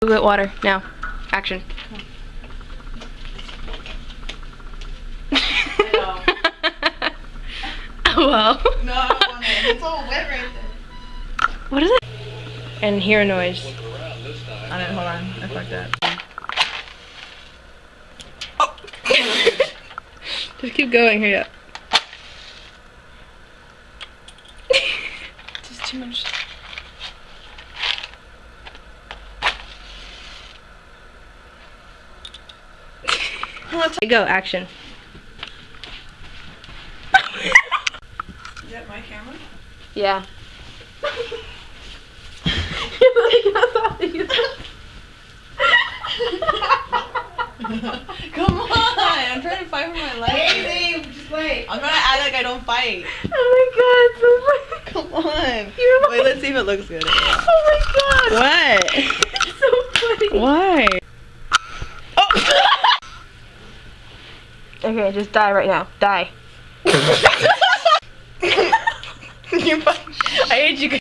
Google it water now. Action. No. Oh well. No, I don't want it. It's all wet right there. What is it? And hear a noise. I didn't, hold on. I fucked up. Just keep going. Hurry up. Just too much. Go. Action. Is that my camera? Yeah. Come on! I'm trying to fight for my life. Hey, just wait. I'm gonna act like I don't fight. Oh my god, so funny. Come on. You're Wait, let's see if it looks good. Oh my god. What? It's so funny. Why? Okay, just die right now. Die. You're fucking. I hate you.